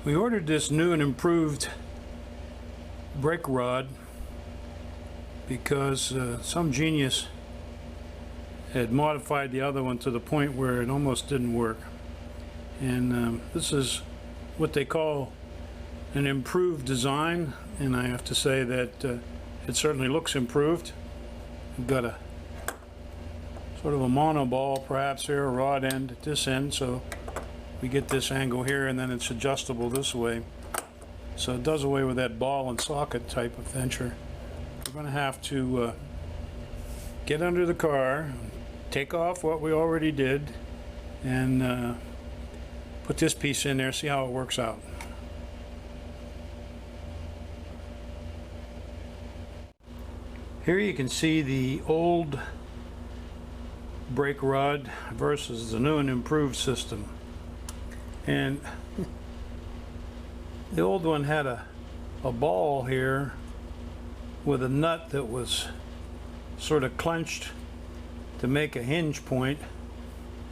We ordered this new and improved brake rod because some genius had modified the other one to the point where it almost didn't work. And this is what they call an improved design, and I have to say that it certainly looks improved. We've got a sort of a monoball perhaps here, a rod end at this end, so we get this angle here, and then it's adjustable this way. So it does away with that ball and socket type of venture. We're going to have to get under the car, take off what we already did, and put this piece in there, see how it works out. Here you can see the old brake rod versus the new and improved system. And the old one had a ball here with a nut that was sort of clenched to make a hinge point,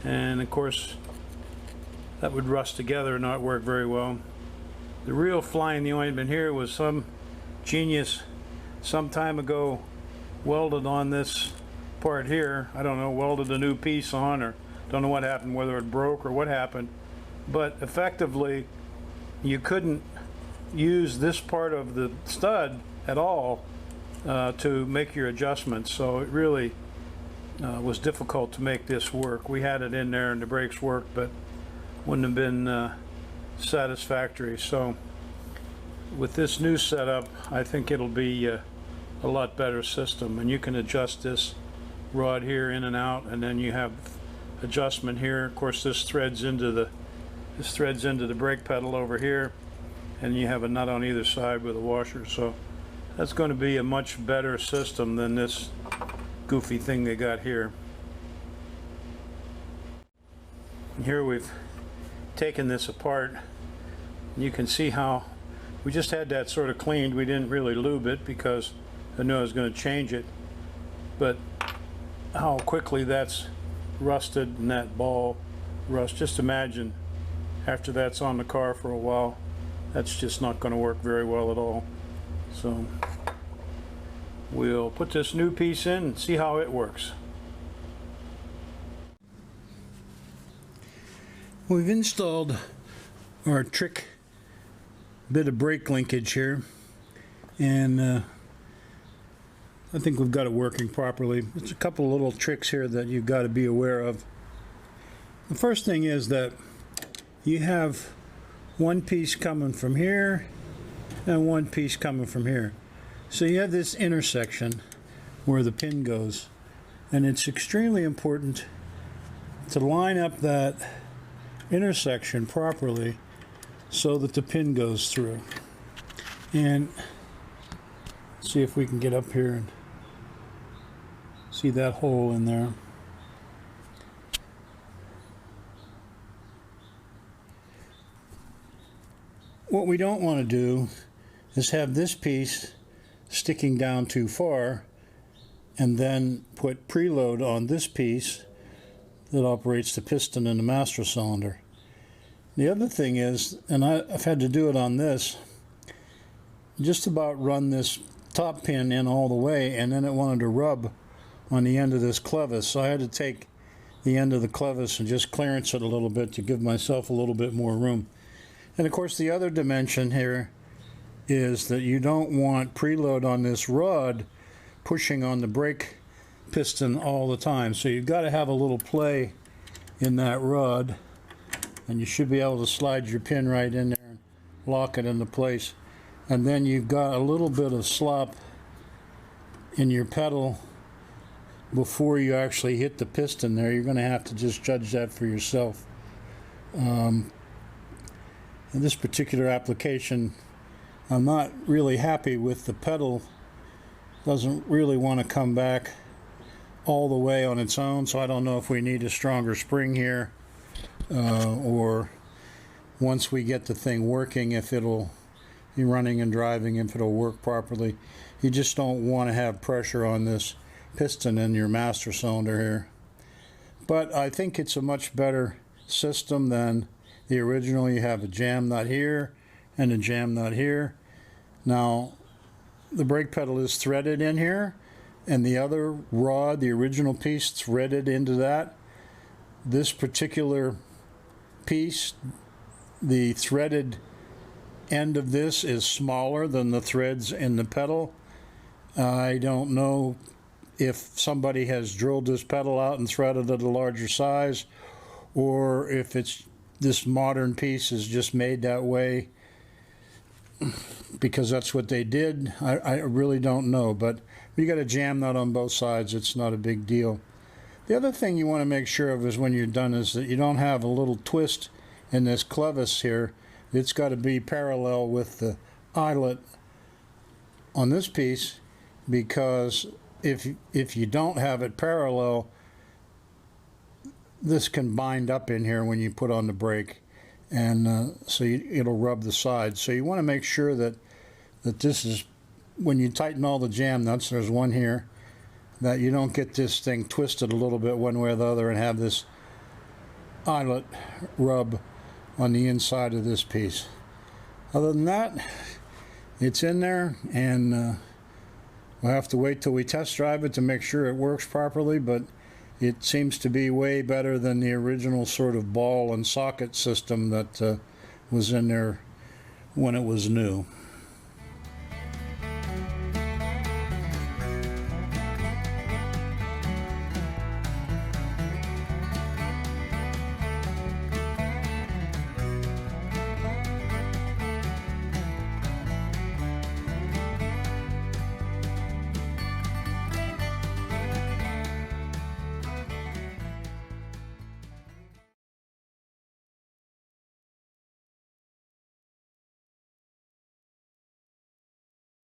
and of course that would rust together and not work very well. The real fly in the ointment here was some genius some time ago welded on this part here. I don't know, welded a new piece on, or don't know what happened, whether it broke or what happened, but effectively you couldn't use this part of the stud at all to make your adjustments, so it really was difficult to make this work. We had it in there and the brakes worked, but wouldn't have been satisfactory. So with this new setup, I think it'll be a lot better system, and you can adjust this rod here in and out, and then you have adjustment here. Of course, this threads into the brake pedal over here, and you have a nut on either side with a washer. So that's going to be a much better system than this goofy thing they got here. And here we've taken this apart, and you can see how we just had that sort of cleaned. We didn't really lube it because I knew I was going to change it, but how quickly that's rusted, and that ball rust. Just imagine after that's on the car for a while, that's just not going to work very well at all. So we'll put this new piece in and see how it works. We've installed our trick bit of brake linkage here, and I think we've got it working properly. There's a couple of little tricks here that you've got to be aware of. The first thing is that you have one piece coming from here and one piece coming from here. So you have this intersection where the pin goes, and it's extremely important to line up that intersection properly so that the pin goes through. And see if we can get up here and see that hole in there. What we don't want to do is have this piece sticking down too far and then put preload on this piece that operates the piston and the master cylinder. The other thing is, and I've had to do it on this, just about run this top pin in all the way, and then it wanted to rub on the end of this clevis, so I had to take the end of the clevis and just clearance it a little bit to give myself a little bit more room. And of course the other dimension here is that you don't want preload on this rod pushing on the brake piston all the time, so you've got to have a little play in that rod, and you should be able to slide your pin right in there and lock it into place. And then you've got a little bit of slop in your pedal before you actually hit the piston there. You're going to have to just judge that for yourself. In this particular application, I'm not really happy with the pedal. Doesn't really want to come back all the way on its own, so I don't know if we need a stronger spring here, or once we get the thing working, if it'll be running and driving, if it'll work properly. You just don't want to have pressure on this piston in your master cylinder here. But I think it's a much better system than the original. You have a jam nut here and a jam nut here. Now the brake pedal is threaded in here, and the other rod, the original piece, threaded into that. This particular piece, the threaded end of this is smaller than the threads in the pedal. I don't know if somebody has drilled this pedal out and threaded it a larger size, or if it's this modern piece is just made that way because that's what they did. I really don't know, but you got a jam nut on both sides. It's not a big deal. The other thing you want to make sure of is when you're done is that you don't have a little twist in this clevis here. It's got to be parallel with the eyelet on this piece, because if you don't have it parallel, this can bind up in here when you put on the brake, and it'll rub the sides. So you want to make sure that this is, when you tighten all the jam nuts, there's one here, that you don't get this thing twisted a little bit one way or the other and have this eyelet rub on the inside of this piece. Other than that, it's in there, and we'll have to wait till we test drive it to make sure it works properly, but it seems to be way better than the original sort of ball and socket system that was in there when it was new.